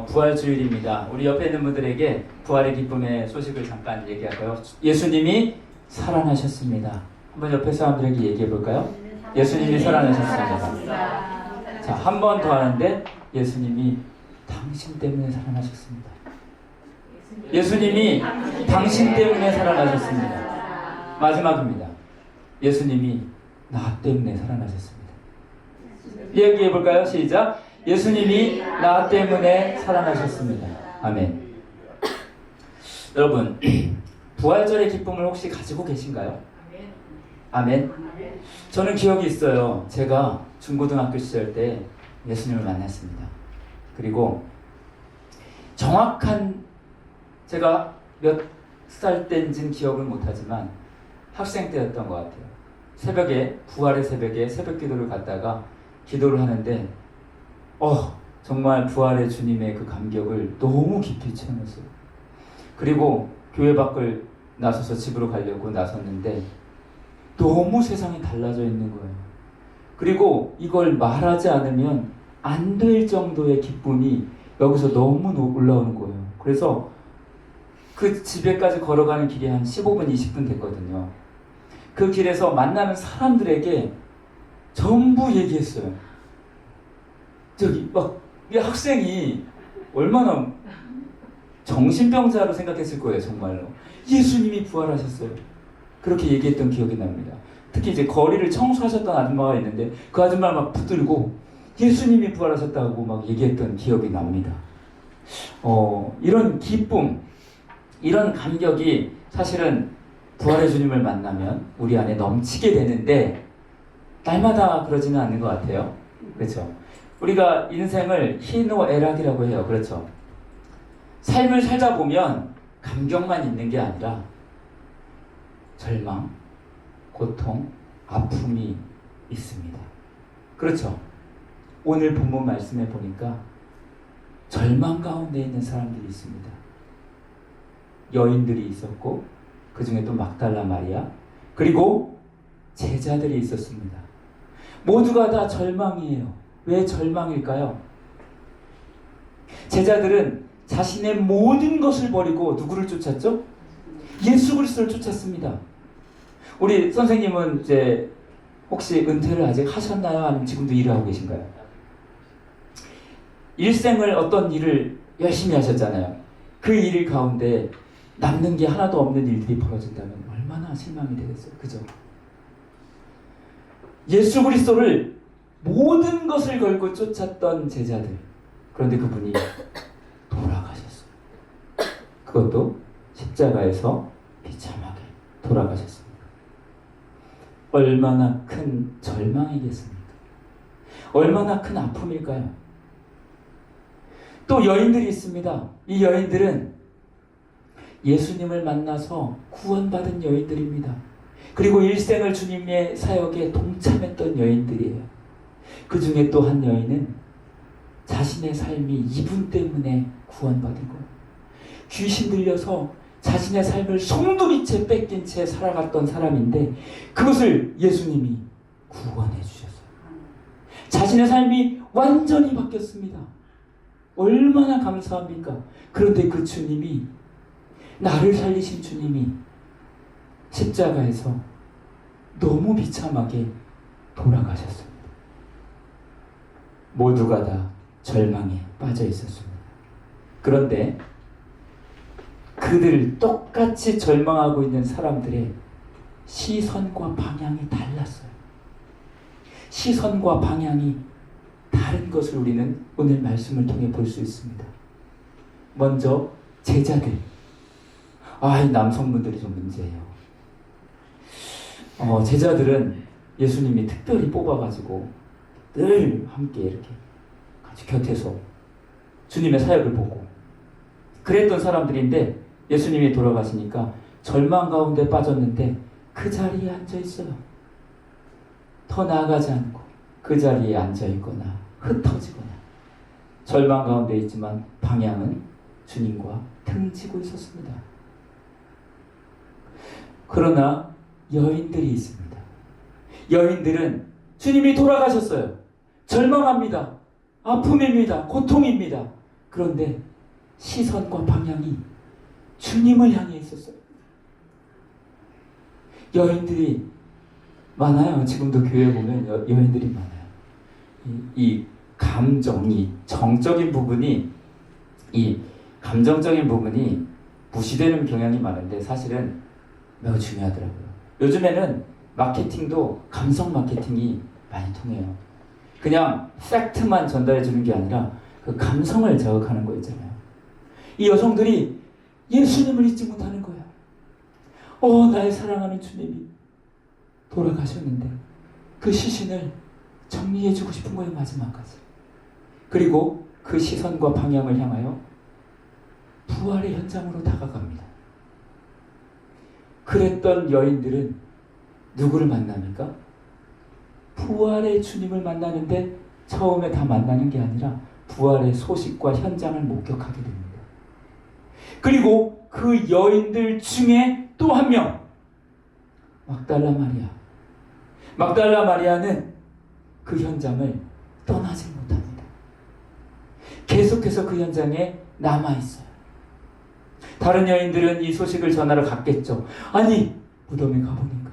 부활주일입니다. 우리 옆에 있는 분들에게 부활의 기쁨의 소식을 잠깐 얘기할까요? 예수님이 살아나셨습니다. 한번 옆에 사람들에게 얘기해 볼까요? 예수님이 살아나셨습니다. 자, 한 번 더 하는데 예수님이 당신 때문에 살아나셨습니다. 예수님이 당신 때문에 살아나셨습니다. 마지막입니다. 예수님이 나 때문에 살아나셨습니다. 얘기해 볼까요? 시작. 예수님이 나 때문에 살아나셨습니다. 아멘. 여러분, 부활절의 기쁨을 혹시 가지고 계신가요? 아멘. 저는 기억이 있어요. 제가 중고등학교 시절 때 예수님을 만났습니다. 그리고 정확한 제가 몇 살 때인지는 기억을 못하지만 학생 때였던 것 같아요. 새벽에, 부활의 새벽에 새벽 기도를 갔다가 기도를 하는데 정말 부활의 주님의 그 감격을 너무 깊이 체험했어요. 그리고 교회 밖을 나서서 집으로 가려고 나섰는데 너무 세상이 달라져 있는 거예요. 그리고 이걸 말하지 않으면 안 될 정도의 기쁨이 여기서 너무 올라오는 거예요. 그래서 그 집에까지 걸어가는 길이 한 15분, 20분 됐거든요. 그 길에서 만나는 사람들에게 전부 얘기했어요. 이 학생이 얼마나 정신병자로 생각했을 거예요, 정말로. 예수님이 부활하셨어요. 그렇게 얘기했던 기억이 납니다. 특히 이제 거리를 청소하셨던 아줌마가 있는데 그 아줌마를 막 붙들고 예수님이 부활하셨다고 막 얘기했던 기억이 납니다. 이런 기쁨, 이런 감격이 사실은 부활의 주님을 만나면 우리 안에 넘치게 되는데 날마다 그러지는 않는 것 같아요. 그렇죠? 우리가 인생을 희노애락이라고 해요. 그렇죠? 삶을 살다 보면 감격만 있는 게 아니라 절망, 고통, 아픔이 있습니다. 그렇죠? 오늘 본문 말씀에 보니까 절망 가운데 있는 사람들이 있습니다. 여인들이 있었고 그 중에 또 막달라 마리아 그리고 제자들이 있었습니다. 모두가 다 절망이에요. 왜 절망일까요? 제자들은 자신의 모든 것을 버리고 누구를 쫓았죠? 예수 그리스도를 쫓았습니다. 우리 선생님은 이제 혹시 은퇴를 아직 하셨나요? 아니면 지금도 일을 하고 계신가요? 일생을 어떤 일을 열심히 하셨잖아요. 그 일 가운데 남는 게 하나도 없는 일들이 벌어진다면 얼마나 실망이 되겠어요. 그죠? 예수 그리스도를 모든 것을 걸고 쫓았던 제자들. 그런데 그분이 돌아가셨어요. 그것도 십자가에서 비참하게 돌아가셨습니다. 얼마나 큰 절망이겠습니까? 얼마나 큰 아픔일까요? 또 여인들이 있습니다. 이 여인들은 예수님을 만나서 구원받은 여인들입니다. 그리고 일생을 주님의 사역에 동참했던 여인들이에요. 그 중에 또 한 여인은 자신의 삶이 이분 때문에 구원받은 거예요. 귀신 들려서 자신의 삶을 송두리째 뺏긴 채 살아갔던 사람인데 그것을 예수님이 구원해 주셨어요. 자신의 삶이 완전히 바뀌었습니다. 얼마나 감사합니까? 그런데 그 주님이, 나를 살리신 주님이 십자가에서 너무 비참하게 돌아가셨습니다. 모두가 다 절망에 빠져 있었습니다. 그런데 그들 똑같이 절망하고 있는 사람들의 시선과 방향이 달랐어요. 시선과 방향이 다른 것을 우리는 오늘 말씀을 통해 볼 수 있습니다. 먼저 제자들. 이 남성분들이 좀 문제예요. 제자들은 예수님이 특별히 뽑아가지고 늘 함께 이렇게 같이 곁에서 주님의 사역을 보고 그랬던 사람들인데 예수님이 돌아가시니까 절망 가운데 빠졌는데 그 자리에 앉아 있어요. 더 나아가지 않고 그 자리에 앉아 있거나 흩어지거나 절망 가운데 있지만 방향은 주님과 등지고 있었습니다. 그러나 여인들이 있습니다. 여인들은 주님이 돌아가셨어요. 절망합니다. 아픔입니다. 고통입니다. 그런데 시선과 방향이 주님을 향해 있었어요. 여인들이 많아요. 지금도 교회 보면 여인들이 많아요. 이 감정이, 정적인 부분이, 이 감정적인 부분이 무시되는 경향이 많은데 사실은 매우 중요하더라고요. 요즘에는 마케팅도 감성 마케팅이 많이 통해요. 그냥 팩트만 전달해 주는 게 아니라 그 감성을 자극하는 거 있잖아요. 이 여성들이 예수님을 잊지 못하는 거야. 나의 사랑하는 주님이 돌아가셨는데 그 시신을 정리해 주고 싶은 거예요, 마지막까지. 그리고 그 시선과 방향을 향하여 부활의 현장으로 다가갑니다. 그랬던 여인들은 누구를 만납니까? 부활의 주님을 만나는데 처음에 다 만나는 게 아니라 부활의 소식과 현장을 목격하게 됩니다. 그리고 그 여인들 중에 또 한 명, 막달라 마리아. 막달라 마리아는 그 현장을 떠나지 못합니다. 계속해서 그 현장에 남아있어요. 다른 여인들은 이 소식을 전하러 갔겠죠. 아니, 무덤에 가보니까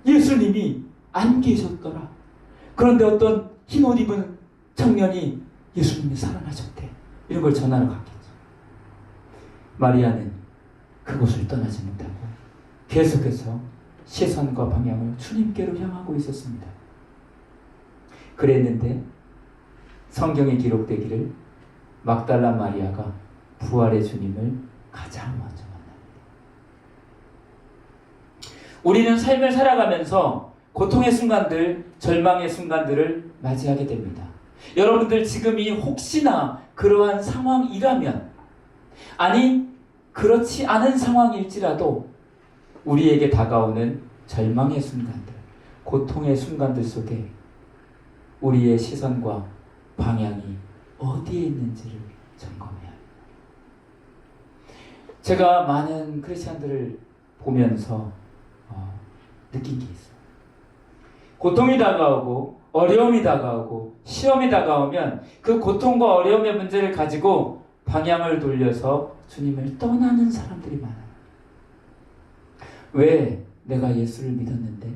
예수님이 안 계셨더라. 그런데 어떤 흰 옷 입은 청년이 예수님이 살아나셨대. 이런 걸 전하러 갔겠죠. 마리아는 그곳을 떠나지 못하고 계속해서 시선과 방향을 주님께로 향하고 있었습니다. 그랬는데 성경에 기록되기를 막달라 마리아가 부활의 주님을 가장 먼저 만납니다. 우리는 삶을 살아가면서 고통의 순간들, 절망의 순간들을 맞이하게 됩니다. 여러분들 지금이 혹시나 그러한 상황이라면, 아니 그렇지 않은 상황일지라도 우리에게 다가오는 절망의 순간들, 고통의 순간들 속에 우리의 시선과 방향이 어디에 있는지를 점검해야 합니다. 제가 많은 크리스찬들을 보면서 느낀 게 있어요. 고통이 다가오고 어려움이 다가오고 시험이 다가오면 그 고통과 어려움의 문제를 가지고 방향을 돌려서 주님을 떠나는 사람들이 많아요. 왜 내가 예수를 믿었는데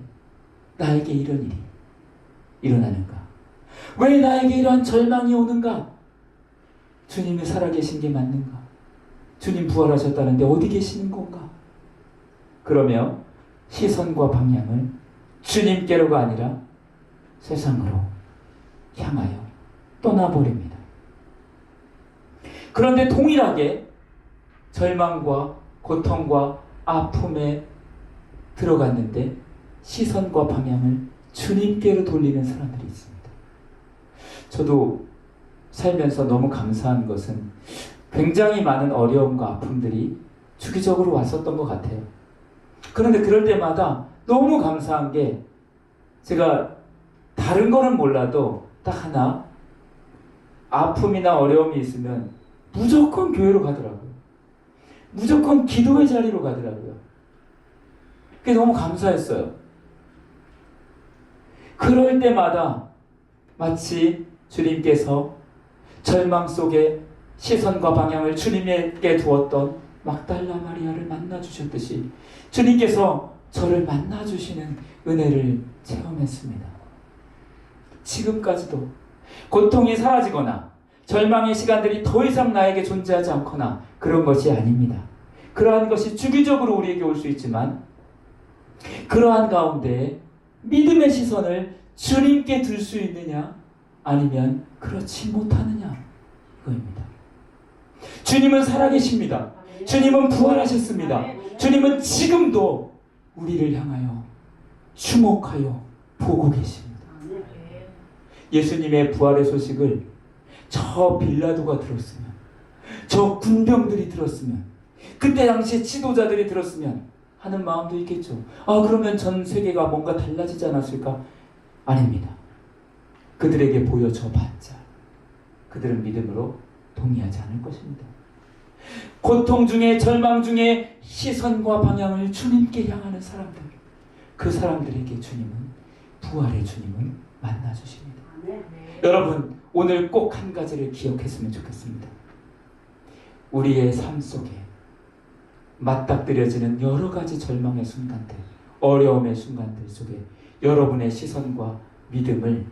나에게 이런 일이 일어나는가? 왜 나에게 이러한 절망이 오는가? 주님이 살아계신 게 맞는가? 주님 부활하셨다는데 어디 계시는 건가? 그러며 시선과 방향을 주님께로가 아니라 세상으로 향하여 떠나버립니다. 그런데 동일하게 절망과 고통과 아픔에 들어갔는데 시선과 방향을 주님께로 돌리는 사람들이 있습니다. 저도 살면서 너무 감사한 것은 굉장히 많은 어려움과 아픔들이 주기적으로 왔었던 것 같아요. 그런데 그럴 때마다 너무 감사한 게 제가 다른 거는 몰라도 딱 하나 아픔이나 어려움이 있으면 무조건 교회로 가더라고요. 무조건 기도의 자리로 가더라고요. 그게 너무 감사했어요. 그럴 때마다 마치 주님께서 절망 속에 시선과 방향을 주님에게 두었던 막달라 마리아를 만나주셨듯이 주님께서 저를 만나주시는 은혜를 체험했습니다. 지금까지도 고통이 사라지거나 절망의 시간들이 더 이상 나에게 존재하지 않거나 그런 것이 아닙니다. 그러한 것이 주기적으로 우리에게 올 수 있지만 그러한 가운데 믿음의 시선을 주님께 둘 수 있느냐 아니면 그렇지 못하느냐 이거입니다. 주님은 살아계십니다. 주님은 부활하셨습니다. 주님은 지금도 우리를 향하여 주목하여 보고 계십니다. 예수님의 부활의 소식을 저 빌라도가 들었으면, 저 군병들이 들었으면, 그때 당시에 지도자들이 들었으면 하는 마음도 있겠죠. 그러면 전 세계가 뭔가 달라지지 않았을까? 아닙니다. 그들에게 보여줘 봤자 그들은 믿음으로 동의하지 않을 것입니다. 고통 중에 절망 중에 시선과 방향을 주님께 향하는 사람들, 그 사람들에게 주님은 부활의 주님은 만나주십니다. 여러분 오늘 꼭 한 가지를 기억했으면 좋겠습니다. 우리의 삶 속에 맞닥뜨려지는 여러 가지 절망의 순간들, 어려움의 순간들 속에 여러분의 시선과 믿음을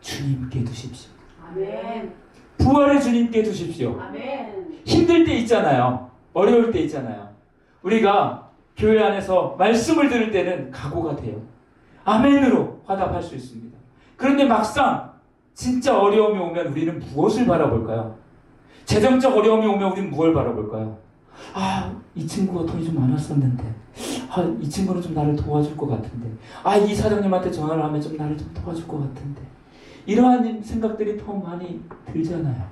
주님께 두십시오. 아멘. 부활의 주님께 두십시오. 아멘. 힘들 때 있잖아요. 어려울 때 있잖아요. 우리가 교회 안에서 말씀을 들을 때는 각오가 돼요. 아멘으로 화답할 수 있습니다. 그런데 막상 진짜 어려움이 오면 우리는 무엇을 바라볼까요? 재정적 어려움이 오면 우리는 무엇을 바라볼까요? 이 친구가 돈이 좀 많았었는데, 이 친구는 좀 나를 도와줄 것 같은데, 이 사장님한테 전화를 하면 좀 나를 좀 도와줄 것 같은데, 이러한 생각들이 더 많이 들잖아요.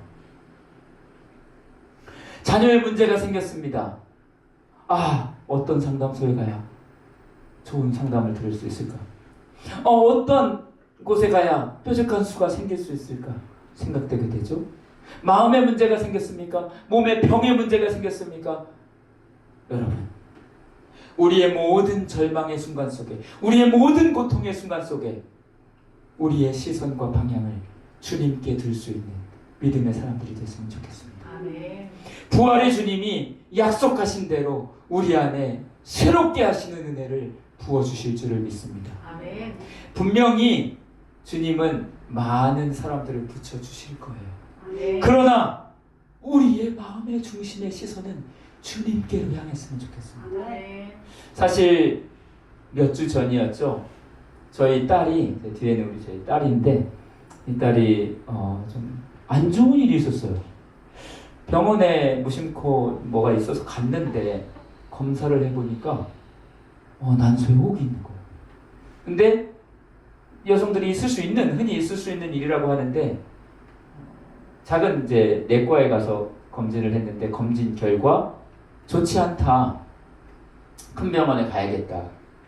자녀의 문제가 생겼습니다. 어떤 상담소에 가야 좋은 상담을 들을 수 있을까? 어떤 곳에 가야 뾰족한 수가 생길 수 있을까? 생각되게 되죠. 마음의 문제가 생겼습니까? 몸의 병의 문제가 생겼습니까? 여러분, 우리의 모든 절망의 순간 속에, 우리의 모든 고통의 순간 속에 우리의 시선과 방향을 주님께 둘 수 있는 믿음의 사람들이 됐으면 좋겠습니다. 아멘. 부활의 주님이 약속하신 대로 우리 안에 새롭게 하시는 은혜를 부어주실 줄을 믿습니다. 아멘. 분명히 주님은 많은 사람들을 붙여주실 거예요. 아멘. 그러나 우리의 마음의 중심의 시선은 주님께로 향했으면 좋겠습니다. 아멘. 사실 몇 주 전이었죠. 저희 딸이, 뒤에는 우리 저희 딸인데, 이 딸이 좀 안 좋은 일이 있었어요. 병원에 무심코 뭐가 있어서 갔는데 검사를 해보니까 난소옥이 있는 거예요. 근데 여성들이 흔히 있을 수 있는 일이라고 하는데, 작은 이제 내과에 가서 검진을 했는데 검진 결과 좋지 않다. 큰 병원에 가야겠다.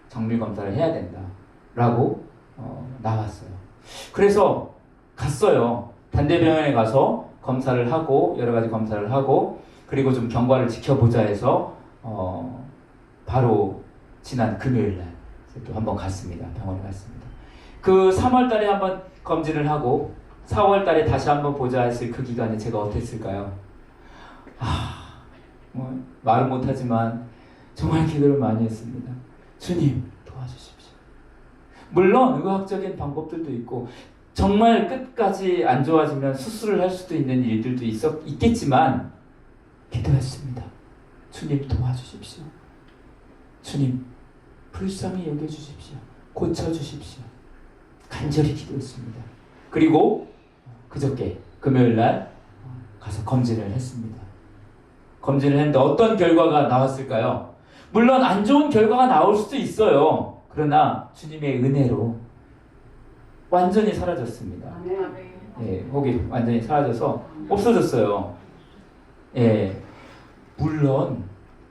정밀 검사를 해야 된다. 라고 나왔어요. 그래서 갔어요. 단대병원에 가서 검사를 하고 여러 가지 검사를 하고 그리고 좀 경과를 지켜보자 해서 바로 지난 금요일 날 또 한번 갔습니다. 병원에 갔습니다. 그 3월 달에 한번 검진을 하고 4월 달에 다시 한번 보자 했을 그 기간에 제가 어땠을까요? 말은 못하지만 정말 기도를 많이 했습니다. 주님 도와주십시오. 물론 의학적인 방법들도 있고 정말 끝까지 안 좋아지면 수술을 할 수도 있는 일들도 있겠지만 기도했습니다. 주님 도와주십시오. 주님 불쌍히 여겨주십시오. 고쳐주십시오. 간절히 기도했습니다. 그리고 그저께 금요일날 가서 검진을 했습니다. 검진을 했는데 어떤 결과가 나왔을까요? 물론 안 좋은 결과가 나올 수도 있어요. 그러나 주님의 은혜로 완전히 사라졌습니다. 아멘. 혹이 완전히 사라져서 없어졌어요. 물론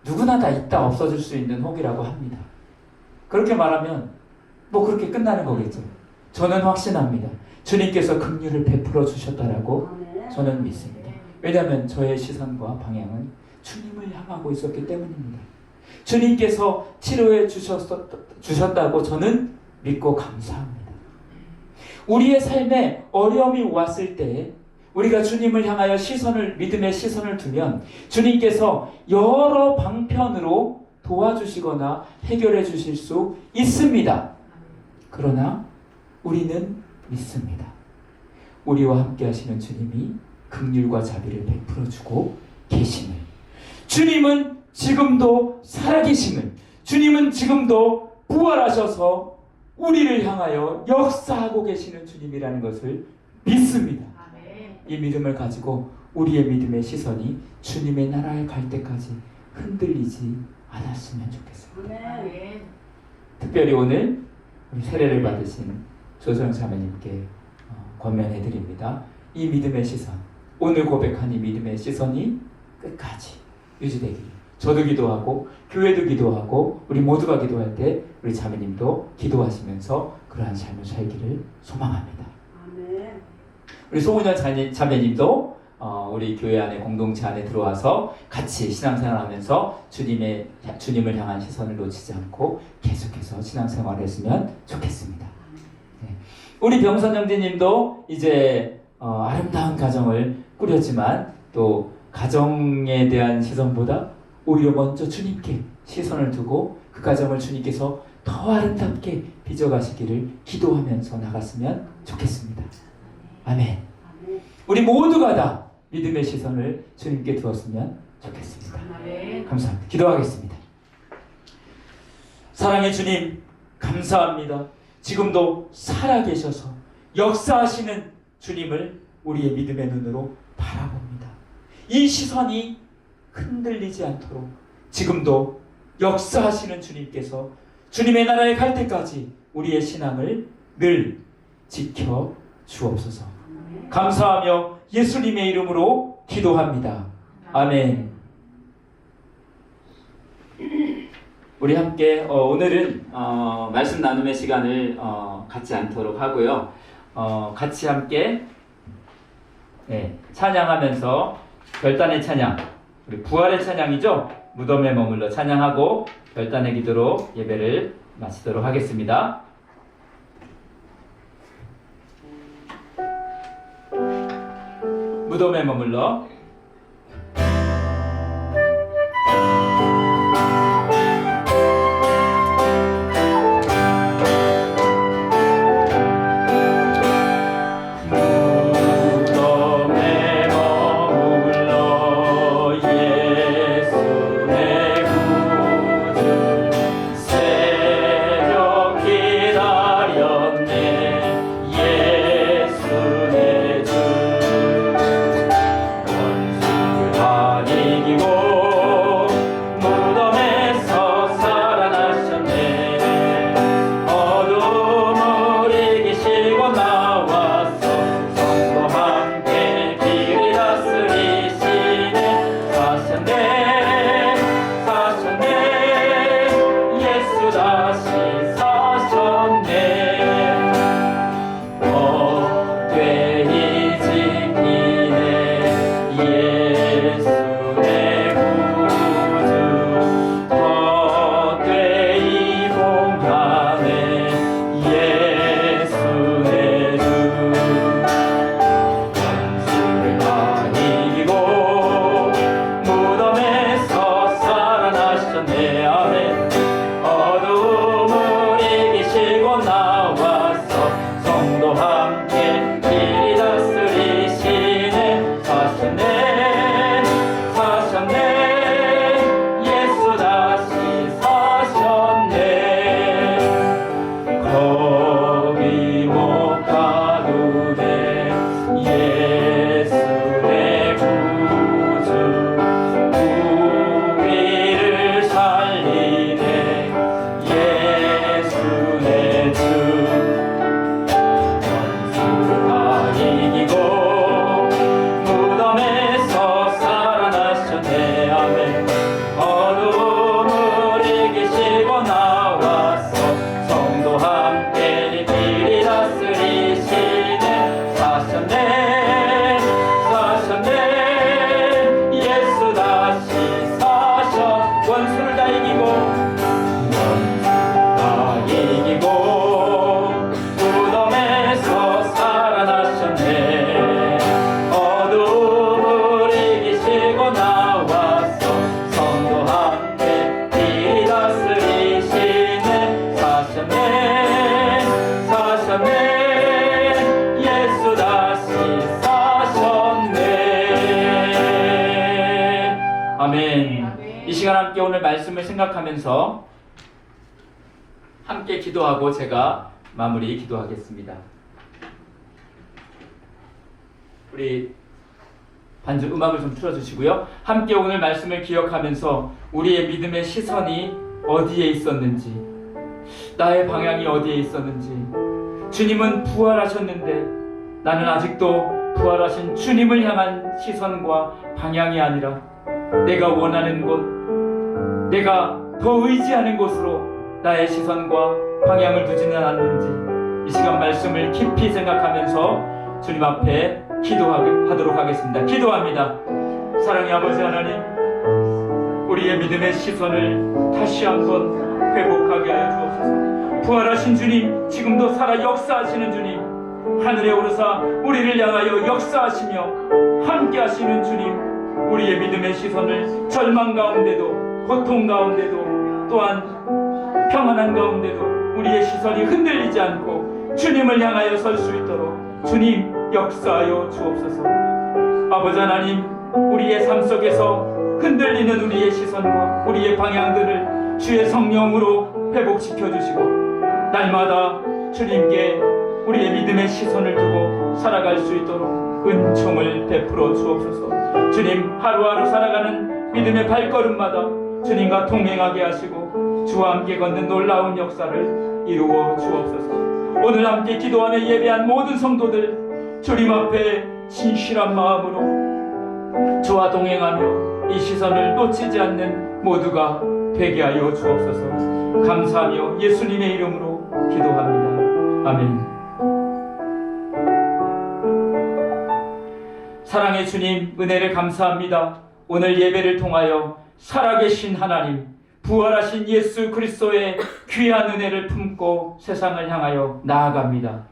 누구나 다 있다 없어질 수 있는 혹이라고 합니다. 그렇게 말하면 그렇게 끝나는 거겠죠. 저는 확신합니다. 주님께서 긍휼을 베풀어 주셨다라고 저는 믿습니다. 왜냐하면 저의 시선과 방향은 주님을 향하고 있었기 때문입니다. 주님께서 치료해 주셨다고 저는 믿고 감사합니다. 우리의 삶에 어려움이 왔을 때 우리가 주님을 향하여 믿음의 시선을 두면 주님께서 여러 방편으로 도와주시거나 해결해 주실 수 있습니다. 그러나 우리는 믿습니다. 우리와 함께 하시는 주님이 긍휼과 자비를 베풀어 주고 계심을, 주님은 지금도 살아계심을, 주님은 지금도 부활하셔서 우리를 향하여 역사하고 계시는 주님이라는 것을 믿습니다. 아멘. 이 믿음을 가지고 우리의 믿음의 시선이 주님의 나라에 갈 때까지 흔들리지 않았으면 좋겠습니다. 아멘. 특별히 오늘 우리 세례를 받으신 조성 자매님께 권면해드립니다. 이 믿음의 시선, 오늘 고백한 이 믿음의 시선이 끝까지 유지되기를 저도 기도하고 교회도 기도하고 우리 모두가 기도할 때 우리 자매님도 기도하시면서 그러한 삶을 살기를 소망합니다. 아멘. 우리 송은여 자매님도 우리 교회 안에 공동체 안에 들어와서 같이 신앙생활하면서 주님을 향한 시선을 놓치지 않고 계속해서 신앙생활을 했으면 좋겠습니다. 네. 우리 병선 형제님도 이제 아름다운 가정을 꾸렸지만 또 가정에 대한 시선보다 오히려 먼저 주님께 시선을 두고 그 가정을 주님께서 더 아름답게 빚어가시기를 기도하면서 나갔으면 좋겠습니다. 아멘. 아멘. 우리 모두가 다 믿음의 시선을 주님께 두었으면 좋겠습니다. 아멘. 감사합니다. 기도하겠습니다. 사랑의 주님, 감사합니다. 지금도 살아계셔서 역사하시는 주님을 우리의 믿음의 눈으로 바라봅니다. 이 시선이 흔들리지 않도록 지금도 역사하시는 주님께서 주님의 나라에 갈 때까지 우리의 신앙을 늘 지켜 주옵소서. 감사하며 예수님의 이름으로 기도합니다. 아멘. 우리 함께 오늘은 말씀 나눔의 시간을 갖지 않도록 하고요. 같이 함께 찬양하면서 결단의 찬양, 우리 부활의 찬양이죠. 무덤에 머물러 찬양하고 결단의 기도로 예배를 마치도록 하겠습니다. 무덤에 머물러. 아멘. 이 시간 함께 오늘 말씀을 생각하면서 함께 기도하고 제가 마무리 기도하겠습니다. 우리 반주 음악을 좀 틀어주시고요. 함께 오늘 말씀을 기억하면서 우리의 믿음의 시선이 어디에 있었는지, 나의 방향이 어디에 있었는지, 주님은 부활하셨는데 나는 아직도 부활하신 주님을 향한 시선과 방향이 아니라 내가 원하는 곳, 내가 더 의지하는 곳으로 나의 시선과 방향을 두지는 않는지 이 시간 말씀을 깊이 생각하면서 주님 앞에 기도하도록 하겠습니다. 기도합니다. 사랑의 아버지 하나님, 우리의 믿음의 시선을 다시 한번 회복하게 하여 주옵소서. 부활하신 주님, 지금도 살아 역사하시는 주님, 하늘에 오르사 우리를 향하여 역사하시며 함께 하시는 주님, 우리의 믿음의 시선을 절망 가운데도, 고통 가운데도, 또한 평안한 가운데도 우리의 시선이 흔들리지 않고 주님을 향하여 설 수 있도록 주님 역사하여 주옵소서. 아버지 하나님, 우리의 삶 속에서 흔들리는 우리의 시선과 우리의 방향들을 주의 성령으로 회복시켜 주시고, 날마다 주님께 우리의 믿음의 시선을 두고 살아갈 수 있도록 은총을 베풀어 주옵소서. 주님, 하루하루 살아가는 믿음의 발걸음마다 주님과 동행하게 하시고 주와 함께 걷는 놀라운 역사를 이루어 주옵소서. 오늘 함께 기도하며 예배한 모든 성도들, 주님 앞에 진실한 마음으로 주와 동행하며 이 시선을 놓치지 않는 모두가 되게 하여 주옵소서. 감사하며 예수님의 이름으로 기도합니다. 아멘. 사랑의 주님, 은혜를 감사합니다. 오늘 예배를 통하여 살아계신 하나님, 부활하신 예수 그리스도의 귀한 은혜를 품고 세상을 향하여 나아갑니다.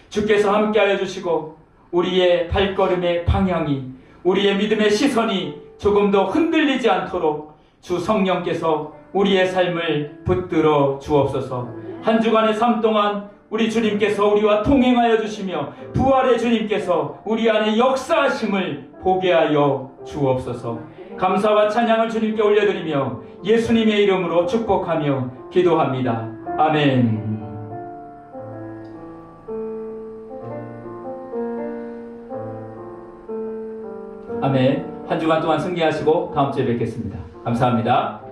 주께서 함께하여 주시고 우리의 발걸음의 방향이, 우리의 믿음의 시선이 조금 더 흔들리지 않도록 주 성령께서 우리의 삶을 붙들어 주옵소서. 한 주간의 삶 동안 우리 주님께서 우리와 동행하여 주시며 부활의 주님께서 우리 안에 역사하심을 보게 하여 주옵소서. 감사와 찬양을 주님께 올려드리며 예수님의 이름으로 축복하며 기도합니다. 아멘. 아멘. 한 주간 동안 승리하시고 다음 주에 뵙겠습니다. 감사합니다.